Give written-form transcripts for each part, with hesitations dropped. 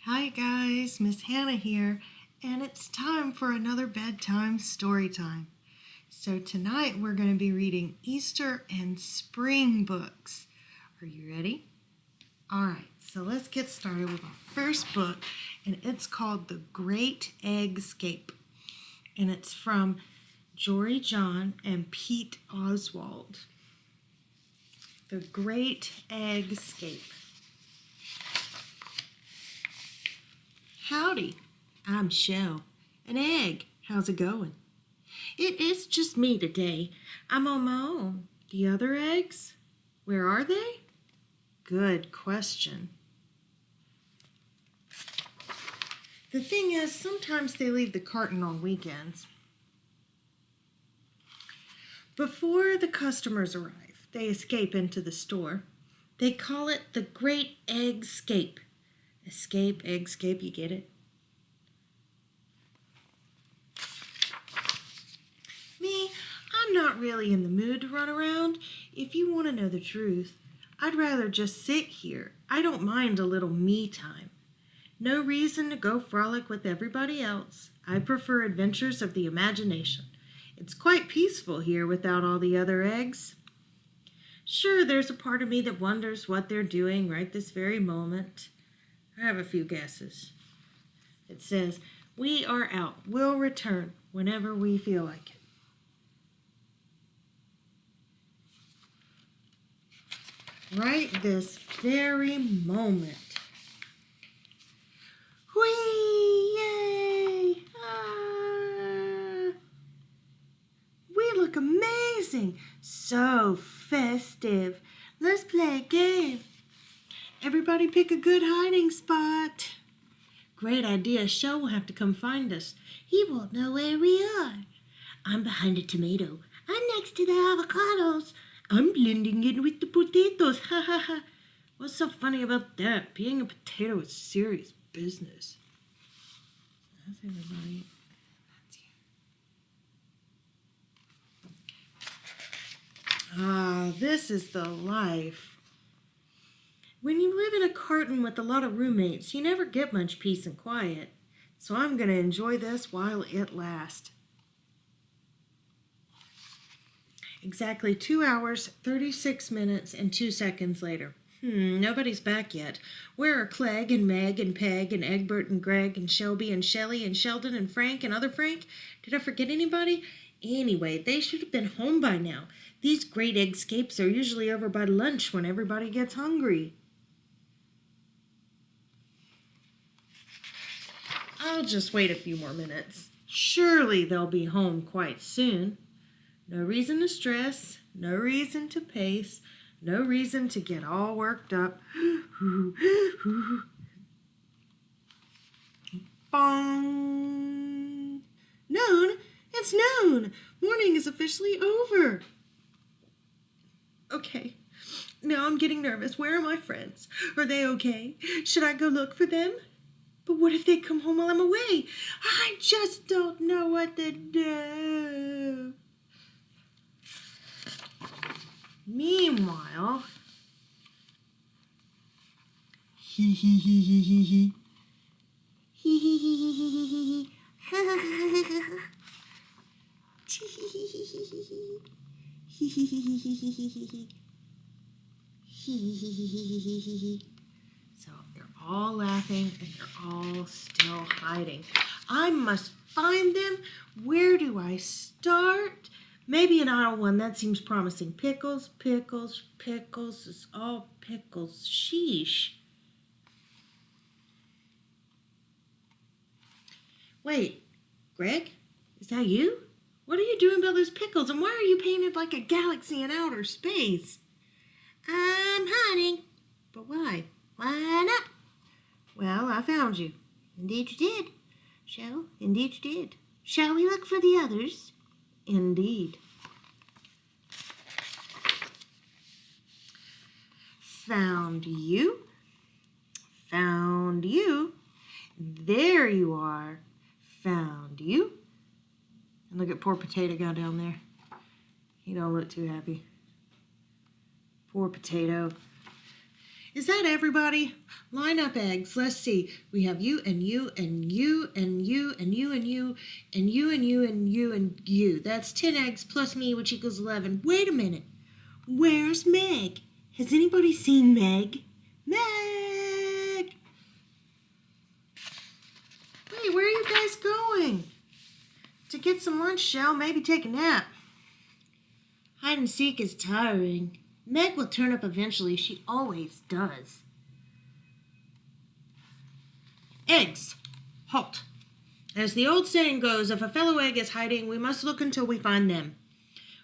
Hi guys, Miss Hannah here, and it's time for another bedtime story time. So tonight we're going to be reading Easter and spring books. Are you ready? Alright, so let's get started with our first book, and it's called The Great Eggscape. And it's from Jory John and Pete Oswald. The Great Eggscape. Howdy, I'm Shell. An egg, how's it going? It's just me today. I'm on my own. The other eggs? Where are they? Good question. The thing is, sometimes they leave the carton on weekends. Before the customers arrive, they escape into the store. They call it the Great Eggscape. Escape, eggscape, you get it? Me, I'm not really in the mood to run around. If you want to know the truth, I'd rather just sit here. I don't mind a little me time. No reason to go frolic with everybody else. I prefer adventures of the imagination. It's quite peaceful here without all the other eggs. Sure, there's a part of me that wonders what they're doing right this very moment. I have a few guesses. It says, "We are out. We'll return whenever we feel like it." Right this very moment. Whee! Yay! Ah! We look amazing. So festive. Let's play a game. Everybody pick a good hiding spot. Great idea. Shell will have to come find us. He won't know where we are. I'm behind a tomato. I'm next to the avocados. I'm blending in with the potatoes. Ha ha ha. What's so funny about that? Being a potato is serious business. That's everybody. That's you. Ah, this is the life. When you live in a carton with a lot of roommates, you never get much peace and quiet. So I'm going to enjoy this while it lasts. Exactly 2 hours, 36 minutes, and 2 seconds later. Nobody's back yet. Where are Clegg and Meg and Peg and Egbert and Greg and Shelby and Shelley and Sheldon and Frank and other Frank? Did I forget anybody? Anyway, they should have been home by now. These great eggscapes are usually over by lunch when everybody gets hungry. I'll just wait a few more minutes. Surely they'll be home quite soon. No reason to stress, no reason to pace, no reason to get all worked up. Bong! Noon? It's noon! Morning is officially over. Okay, now I'm getting nervous. Where are my friends? Are they okay? Should I go look for them? But what if they come home while I'm away? I just don't know what to do. Meanwhile, hee hee hee hee hee hee. Hee hee hee hee hee hee hee. So they're all laughing and they're all still hiding. I must find them. Where do I start? Maybe an aisle one. That seems promising. Pickles, pickles, pickles. It's all pickles. Sheesh. Wait, Greg? Is that you? What are you doing about those pickles? And why are you painted like a galaxy in outer space? I'm hiding. But why? Why not? Well, I found you. Indeed you did. Shall? Indeed you did. Shall we look for the others? Indeed. Found you. Found you. There you are. Found you. And look at poor potato guy down there. He don't look too happy. Poor potato. Is that everybody? Line up, eggs. Let's see. We have you and you and you and you and you and you and you and you and you and you. That's 10 eggs plus me, which equals 11. Wait a minute. Where's Meg? Has anybody seen Meg? Meg! Wait, where are you guys going? To get some lunch, Shell. Maybe take a nap. Hide and seek is tiring. Meg will turn up eventually. She always does. Eggs. Halt. As the old saying goes, if a fellow egg is hiding, we must look until we find them.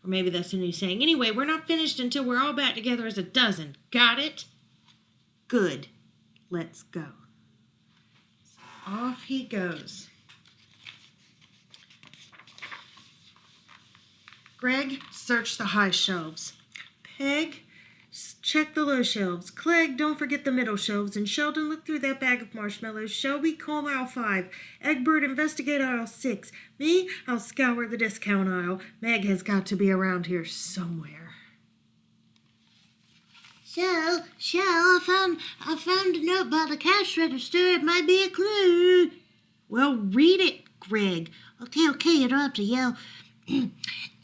Or maybe that's a new saying. Anyway, we're not finished until we're all back together as a dozen. Got it? Good. Let's go. So off he goes. Greg, search the high shelves. Peg, check the low shelves. Clegg, don't forget the middle shelves. And Sheldon, look through that bag of marshmallows. Shelby, comb aisle 5. Egbert, investigate aisle 6. Me, I'll scour the discount aisle. Meg has got to be around here somewhere. Shell, I found a note by the cash register. It might be a clue. Well, read it, Greg. Okay, you don't have to yell.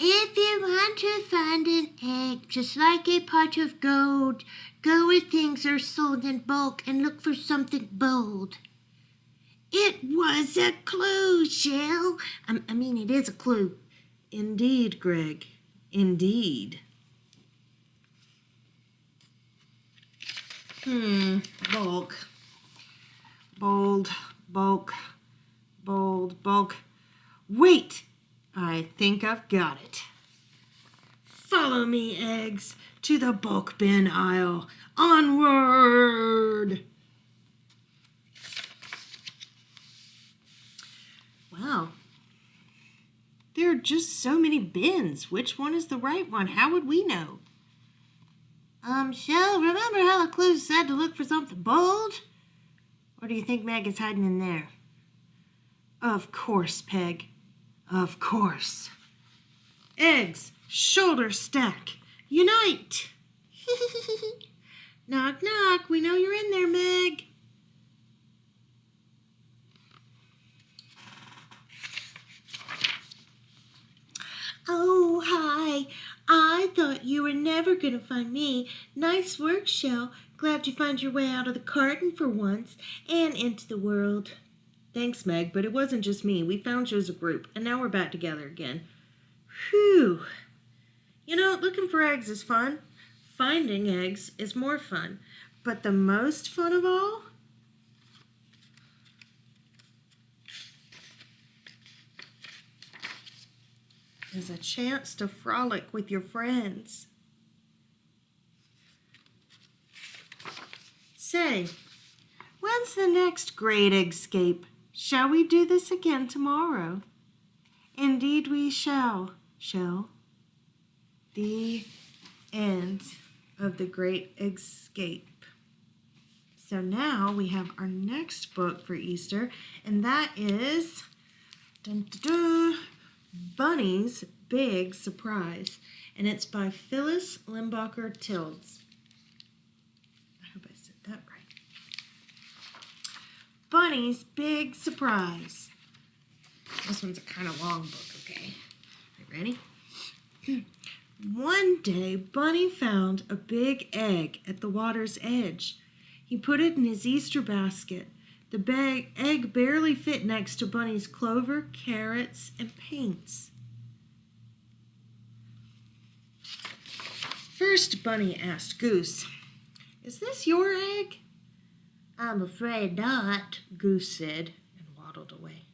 If you want to find an egg, just like a pot of gold, go where things are sold in bulk and look for something bold. It was a clue, Shell. I mean, it is a clue. Indeed, Greg. Indeed. Bulk. Bold, bulk, bold, bulk. Wait! I think I've got it. Follow me, eggs, to the bulk bin aisle. Onward! Wow. There are just so many bins. Which one is the right one? How would we know? Shell, remember how the clue said to look for something bold? Or do you think Meg is hiding in there? Of course, Peg. Of course. Eggs, shoulder stack, unite. Knock, knock. We know you're in there, Meg. Oh, hi. I thought you were never going to find me. Nice work, Shell. Glad you found your way out of the carton for once and into the world. Thanks, Meg, but it wasn't just me. We found you as a group, and now we're back together again. Whew. You know, looking for eggs is fun. Finding eggs is more fun. But the most fun of all is a chance to frolic with your friends. Say, when's the next great escape? Shall we do this again tomorrow? Indeed we shall. The end of the Great Escape. So now we have our next book for Easter, and that is Bunny's Big Surprise, and it's by Phyllis Limbacher Tildes. I hope I said that right. Bunny's Big Surprise. This one's a kind of long book, okay? Are you ready? One day, Bunny found a big egg at the water's edge. He put it in his Easter basket. The egg barely fit next to Bunny's clover, carrots, and paints. First, Bunny asked Goose, "Is this your egg?" "I'm afraid not," Goose said, and waddled away.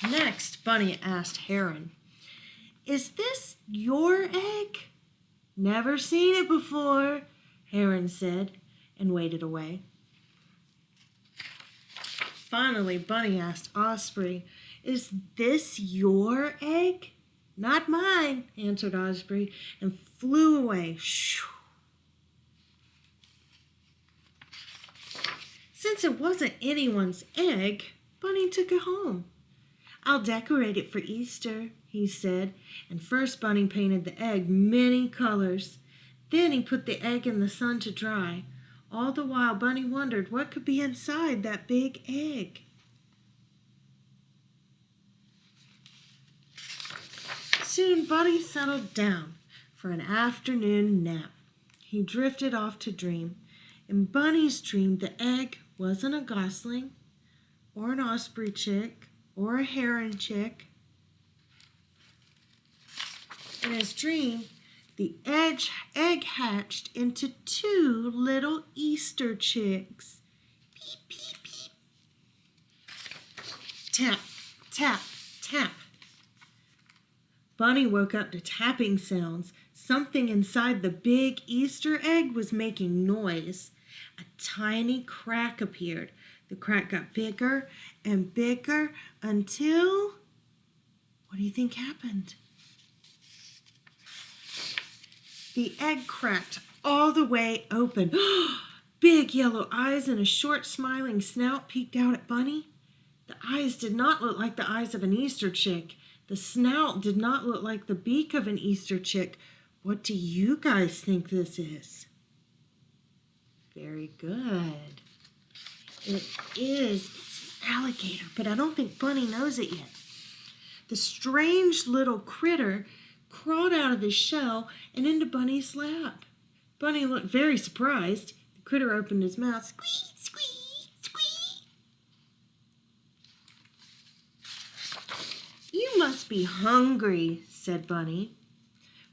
Next, Bunny asked Heron, "Is this your egg?" "Never seen it before," Heron said, and waded away. Finally, Bunny asked Osprey, "Is this your egg?" "Not mine," answered Osprey, and flew away. Shoo. Since it wasn't anyone's egg, Bunny took it home. "I'll decorate it for Easter," he he said, and first Bunny painted the egg many colors. Then he put the egg in the sun to dry. All the while, Bunny wondered what could be inside that big egg. Soon Bunny settled down for an afternoon nap. He drifted off to dream. In Bunny's dream, the egg wasn't a gosling, or an osprey chick, or a heron chick. In his dream, the egg hatched into 2 little Easter chicks. Peep, peep, peep. Tap, tap, tap. Bunny woke up to tapping sounds. Something inside the big Easter egg was making noise. A tiny crack appeared. The crack got bigger and bigger until... What do you think happened? The egg cracked all the way open. Big yellow eyes and a short smiling snout peeked out at Bunny. The eyes did not look like the eyes of an Easter chick. The snout did not look like the beak of an Easter chick. What do you guys think this is? Very good. It is. It's an alligator, but I don't think Bunny knows it yet. The strange little critter crawled out of his shell and into Bunny's lap. Bunny looked very surprised. The critter opened his mouth. Squeak, squeak, squeak. You must be hungry, said Bunny.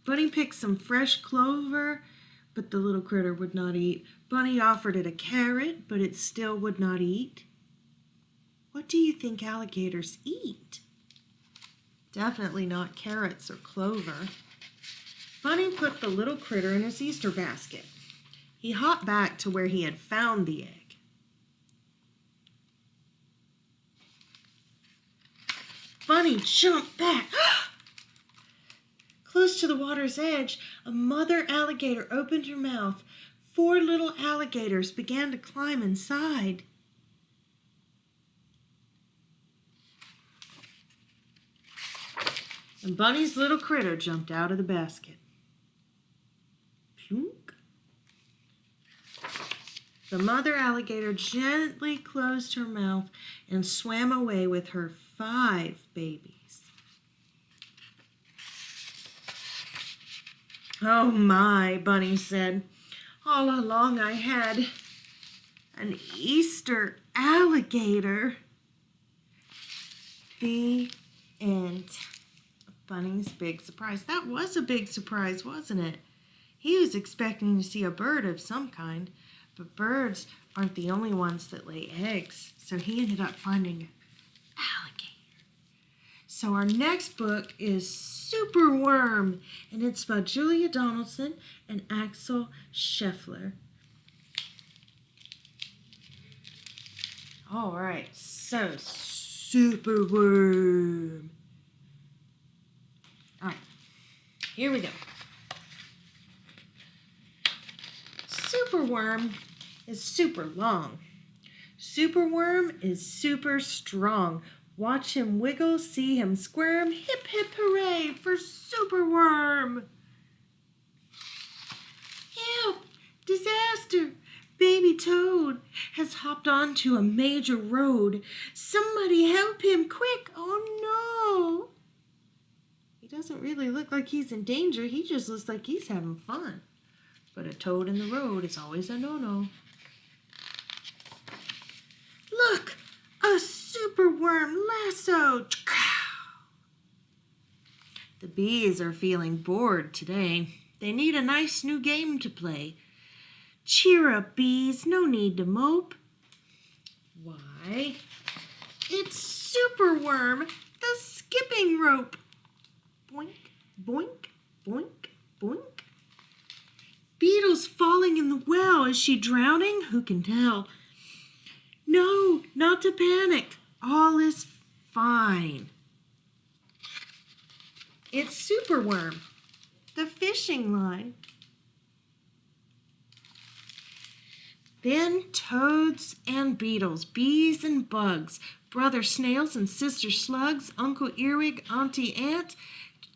Bunny picked some fresh clover, but the little critter would not eat. Bunny offered it a carrot, but it still would not eat. What do you think alligators eat? Definitely not carrots or clover. Bunny put the little critter in his Easter basket. He hopped back to where he had found the egg. Bunny jumped back. Close to the water's edge, a mother alligator opened her mouth. 4 little alligators began to climb inside. And Bunny's little critter jumped out of the basket. Plunk. The mother alligator gently closed her mouth and swam away with her 5 babies. Oh my, Bunny said. All along I had an Easter alligator. The end. Bunny's big surprise. That was a big surprise, wasn't it? He was expecting to see a bird of some kind, but birds aren't the only ones that lay eggs, so he ended up finding an alligator. So our next book is Superworm, and it's by Julia Donaldson and Axel Scheffler. All right, so Superworm. All right, here we go. Superworm is super long. Superworm is super strong. Watch him wiggle, see him squirm. Hip, hip, hooray for Superworm. Help! Disaster! Baby Toad has hopped onto a major road. Somebody help him quick! Oh no! He doesn't really look like he's in danger. He just looks like he's having fun. But a toad in the road is always a no-no. Look! A superworm lasso! The bees are feeling bored today. They need a nice new game to play. Cheer up, bees. No need to mope. Why? It's Superworm, the skipping rope. Boink, boink, boink, boink. Beetle's falling in the well. Is she drowning? Who can tell? No, not to panic. All is fine. It's Superworm, the fishing line. Then toads and beetles, bees and bugs, brother snails and sister slugs, Uncle Earwig, Auntie Ant,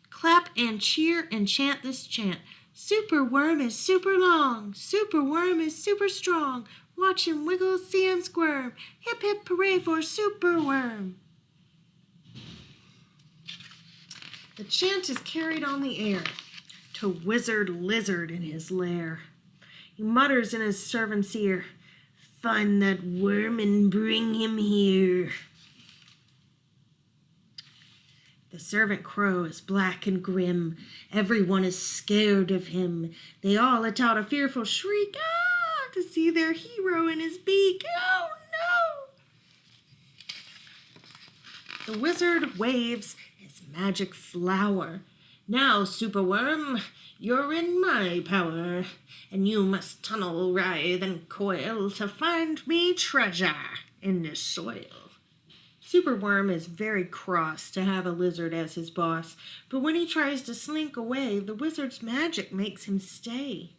clap and cheer and chant this chant. Superworm is super long, superworm is super strong. Watch him wiggle, see him squirm. Hip hip hooray for superworm. The chant is carried on the air to Wizard Lizard in his lair. He mutters in his servant's ear, "Find that worm and bring him here." The servant crow is black and grim. Everyone is scared of him. They all let out a fearful shriek, to see their hero in his beak. Oh no! The wizard waves his magic flower. "Now, Superworm, you're in my power, and you must tunnel, writhe, and coil to find me treasure in the soil." Superworm is very cross to have a lizard as his boss, but when he tries to slink away, the wizard's magic makes him stay.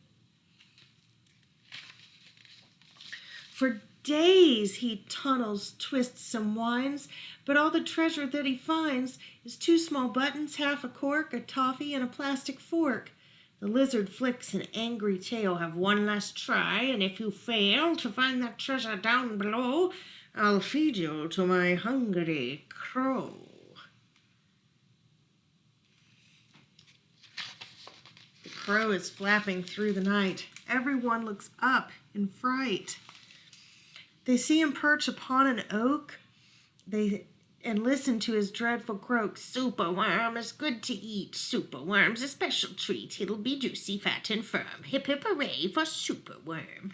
For days he tunnels, twists, and winds, but all the treasure that he finds is 2 small buttons, half a cork, a toffee, and a plastic fork. The lizard flicks an angry tail. "Have one last try, and if you fail to find that treasure down below, I'll feed you to my hungry crow." The crow is flapping through the night. Everyone looks up in fright. They see him perch upon an oak and listen to his dreadful croak. "Superworm is good to eat. Superworm's a special treat. It'll be juicy, fat, and firm. Hip hip hooray for Superworm."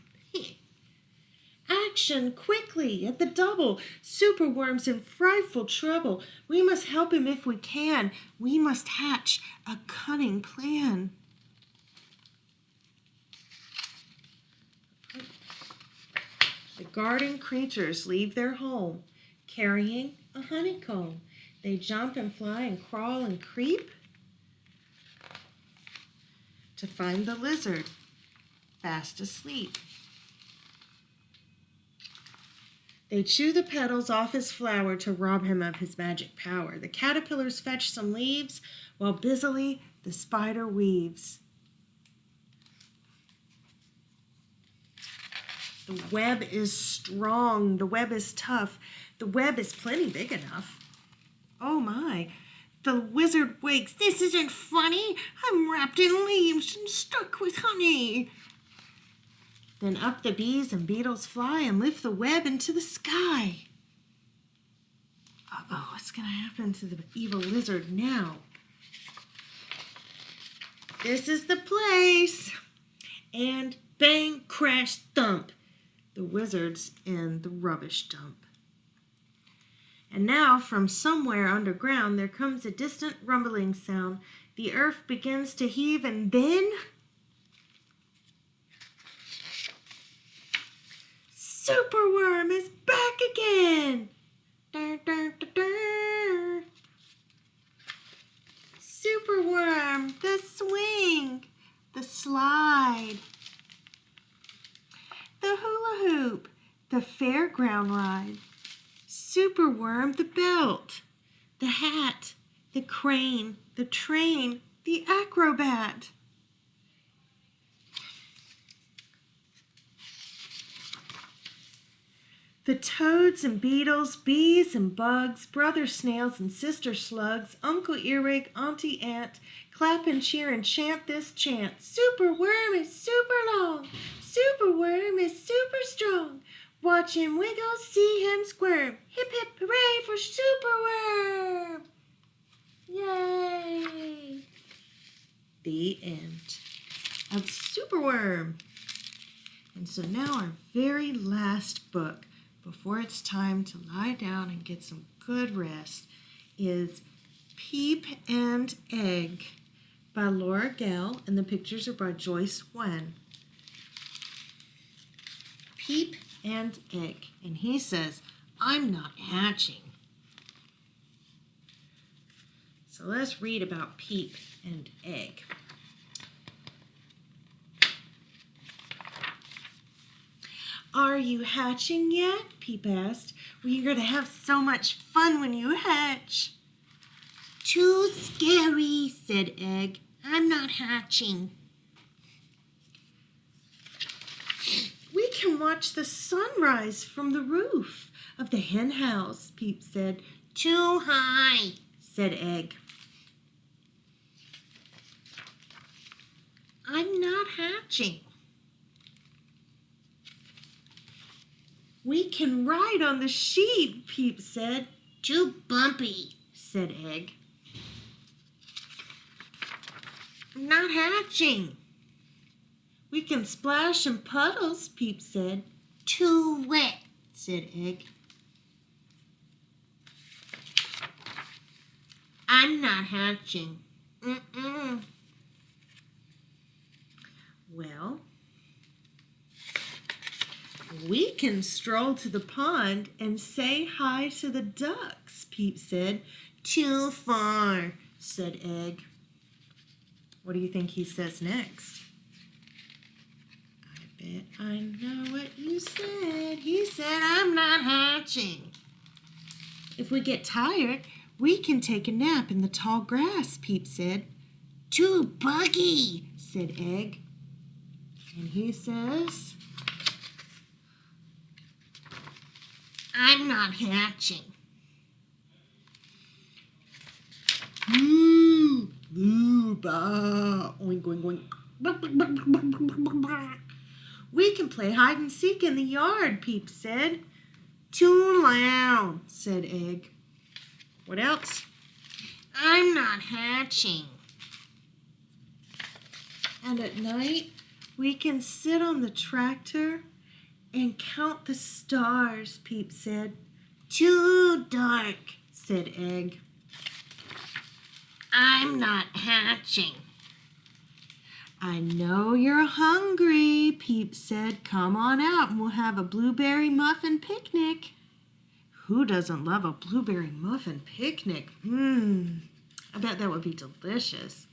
Action quickly at the double. Superworm's in frightful trouble. We must help him if we can. We must hatch a cunning plan. The garden creatures leave their home, carrying a honeycomb. They jump and fly and crawl and creep to find the lizard fast asleep. They chew the petals off his flower to rob him of his magic power. The caterpillars fetch some leaves while busily the spider weaves. The web is strong. The web is tough. The web is plenty big enough. Oh my. The wizard wakes. "This isn't funny. I'm wrapped in leaves and stuck with honey." Then up the bees and beetles fly and lift the web into the sky. Uh-oh, what's going to happen to the evil lizard now? This is the place. And bang, crash, thump. The wizard's in the rubbish dump. And now, from somewhere underground, there comes a distant rumbling sound. The earth begins to heave, and then Superworm is back again. Dur, dur, dur, dur. Superworm, the swing, the slide, the hula hoop, the fairground ride. Superworm, the belt, the hat, the crane, the train, the acrobat. The toads and beetles, bees and bugs, brother snails and sister slugs, Uncle Earwig, Auntie Ant, clap and cheer and chant this chant. Superworm is super long, Superworm is super strong. Watch him wiggle, see him squirm. Hip hip hooray for Superworm! Yay! The end of Superworm. And so now our very last book, before it's time to lie down and get some good rest, is Peep and Egg by Laura Gell, and the pictures are by Joyce Wen. Peep and Egg. And he says, "I'm not hatching." So let's read about Peep and Egg. Are you hatching yet? Peep asked. Well, you're going to have so much fun when you hatch. Too scary, said Egg. I'm not hatching. We can watch the sunrise from the roof of the hen house, Peep said. Too high, said Egg. I'm not hatching. We can ride on the sheep, Peep said. Too bumpy, said Egg. I'm not hatching. We can splash in puddles, Peep said. Too wet, said Egg. I'm not hatching. Well, we can stroll to the pond and say hi to the ducks, Peep said. Too far, said Egg. What do you think he says next? I bet I know what you said. He said, I'm not hatching. If we get tired, we can take a nap in the tall grass, Peep said. Too buggy, said Egg. And he says, I'm not hatching. Moo, moo, bah, oink, oink, oink. We can play hide and seek in the yard, Peep said. Too loud, said Egg. What else? I'm not hatching. And at night, we can sit on the tractor and count the stars, Peep said. Too dark, said Egg. I'm not hatching. I know you're hungry, Peep said. Come on out and we'll have a blueberry muffin picnic. Who doesn't love a blueberry muffin picnic? I bet that would be delicious.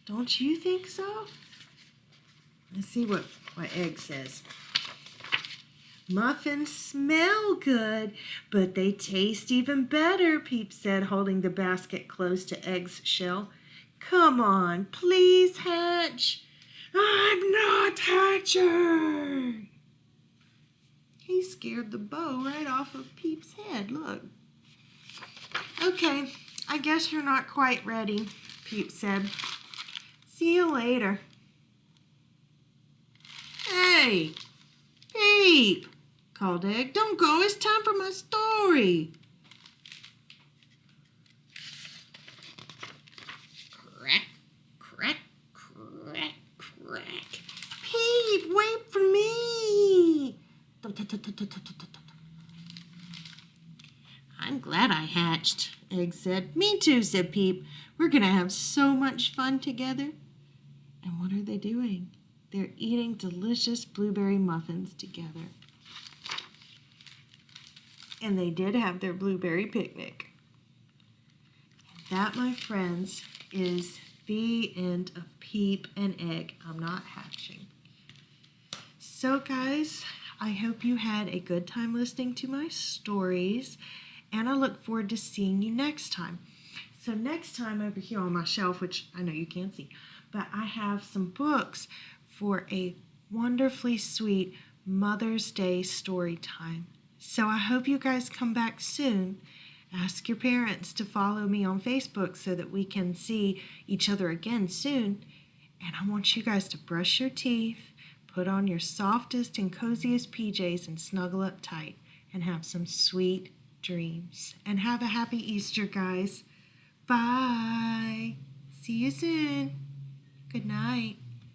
Don't you think so? Let's see what Egg says. Muffins smell good, but they taste even better, Peep said, holding the basket close to Egg's shell. Come on, please hatch. I'm not hatching. He scared the bow right off of Peep's head, look. Okay, I guess you're not quite ready, Peep said. See you later. Hey, Peep, called Egg. Don't go, it's time for my story. Crack, crack, crack, crack. Peep, wait for me. I'm glad I hatched, Egg said. Me too, said Peep. We're going to have so much fun together. And what are they doing? They're eating delicious blueberry muffins together. And they did have their blueberry picnic. And that, my friends, is the end of Peep and Egg. I'm not hatching. So, guys, I hope you had a good time listening to my stories. And I look forward to seeing you next time. So next time over here on my shelf, which I know you can't see, but I have some books for a wonderfully sweet Mother's Day story time. So I hope you guys come back soon. Ask your parents to follow me on Facebook so that we can see each other again soon. And I want you guys to brush your teeth, put on your softest and coziest PJs and snuggle up tight and have some sweet dreams. And have a happy Easter, guys. Bye. See you soon. Good night.